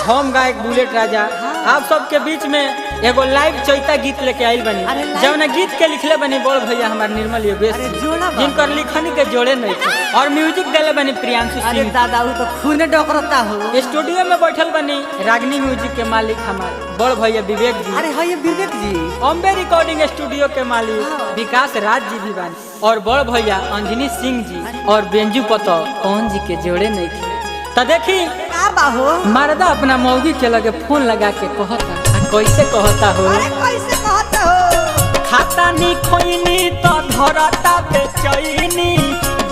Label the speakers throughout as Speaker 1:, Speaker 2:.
Speaker 1: हम गायक बुलेट राजा आप सबके बीच में एगो लाइव चैता गीत लेके आइल बनी। जब गीत के लिखले बनी बड़ भैया हमारे निर्मल योगेश जिनकर लिखनी के जोड़े नहीं थे और म्यूजिक दिले बनी प्रियांशु सिंह।
Speaker 2: दादा वो तो खून डकरता हो।
Speaker 1: स्टूडियो में बैठल बनी रागनी म्यूजिक के मालिक हमारे बड़ भैया विवेक जी।
Speaker 2: अरे ये विवेक जी
Speaker 1: अम्बे रिकॉर्डिंग स्टूडियो के मालिक विकास राज जी भी बनी और बड़ भैया अंजनी सिंह जी और बेंजू पतो कौन जी के जोड़े नहीं थे। तो देखी मर्दा अपना मौगी के लगे फोन लगा के कहता कैसे कहता हो,
Speaker 2: कैसे कहता हो।
Speaker 1: खाता नी खोइनी तो धरता बेचैनी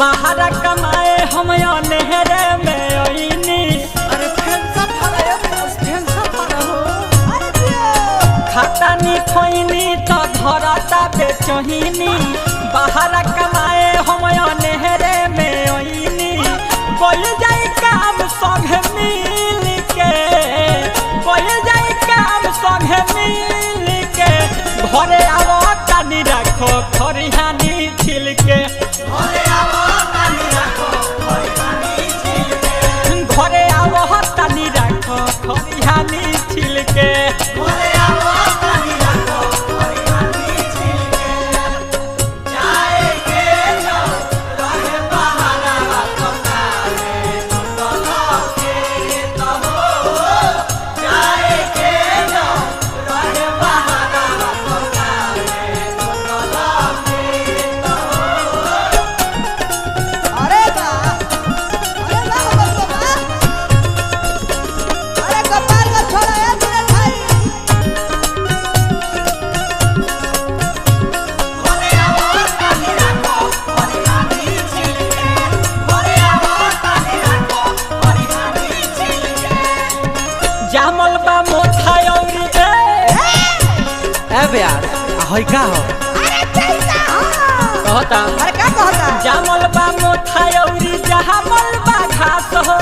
Speaker 1: बाहर कमाए हम नहरे में आईनी।
Speaker 2: अरे
Speaker 1: खाता नी खोइनी तो धरता बेचैनी बाहर कमाए हम नहरे में आईनी। बोल जाए काम संगे मिल के, बोल जाए काम संगे मिल के घरे आवो तानी रखो खरिहानी छिल के। घरे आवो तानी रखो खरिहानी छिल के। घरे आवो तानी रखो खरिहानी छिल के। घरे आवो तानी रखो खरिहानी छिल के। जाए के जो रहे बहाना तो काले तो के तो हो। जाए के जो रहे बहाना तो काले तो के तो हो।
Speaker 2: अरे बा अरे बा अरे कपाल का छोड़ा है तेरे भाई।
Speaker 1: घरे आवो तानी रखो खरिहानी छिल के। घरे आवो तानी रखो खरिहानी छिल के। जामल बा मोथा औरी
Speaker 2: ए यार होय का हो।
Speaker 1: कहता
Speaker 2: अरे का कहता
Speaker 1: जामल बा मोथा औरी जामल बा घास हो।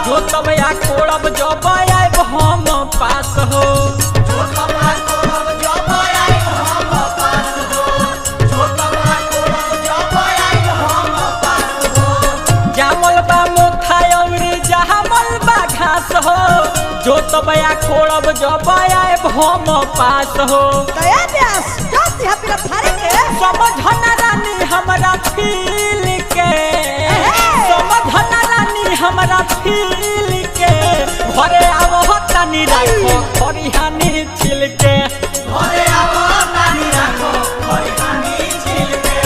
Speaker 1: जो तब या कोड़ब जब आइब हम पास हो। जो तब या कोड़ब जब आइब हम पास हो। जो तब या कोड़ब जब आइब हम पास हो। जामल बा मोथा औरी जामल बा घास हो। जो तब या कोड़ब जब आइब हम पास हो।
Speaker 2: दया व्यास जाती है पिला थारे के
Speaker 1: समझना रानी हमरा फील के। समझना रानी हमरा फील के। घरे आवो तानी रखो खरिहानी छिल के। घरे आवो तानी रखो खरिहानी छिल के।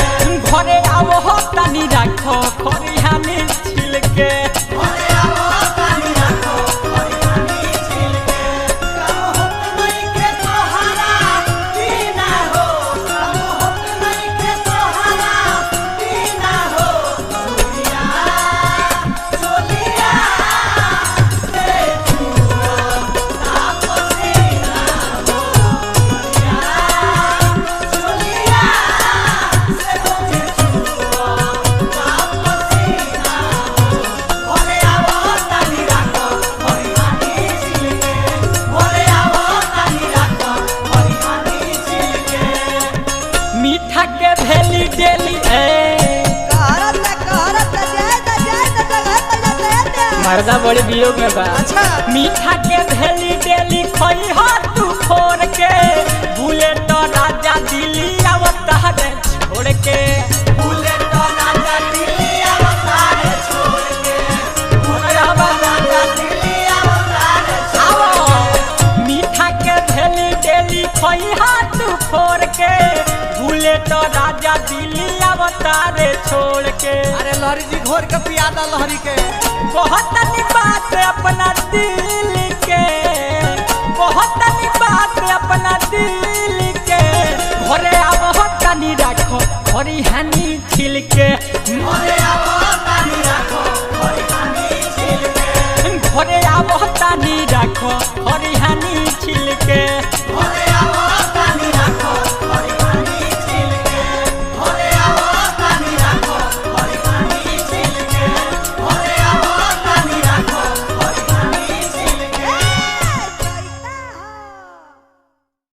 Speaker 1: घरे आवो तानी रखो खरिहानी छिल के। घरे आवो तानी रखो खरिहानी छिल के। काम होत नहीं के तोहरा बिना हो। काम होत नहीं के तोहरा बिना हो। चोलिया चोलिया से छुओ ना पसीना हो। चोलिया चोलिया से मुझे छुओ ना पसीना हो। घरे आवो तानी रखो खरिहानी छिल के। घरे आवो तानी रखो खरिहानी छिल के। मीठा के भेली डेली मर्दा बड़े वियोग में बा।
Speaker 2: अच्छा
Speaker 1: मीठा के भेली डेली खोई हो तू फोड़ के। बुलेट राजा दिल्ली अवतार छोड़ के। बुलेट राजा दिल्ली अवतार छोड़ के। बुलेट राजा दिल्ली अवतार छोड़ के। मीठा के भेली डेली खोई हो तू फोड़ के। बुलेट राजा दिल्ली अवतार छोड़ के।
Speaker 2: अरे लहरी जी घोर के पिया दा लहरी के।
Speaker 1: बहुत नी बात अपना दिल के। बहुत नी बात अपना दिल के। घरे आवो तानी रखो खरिहानी छिल के। घरे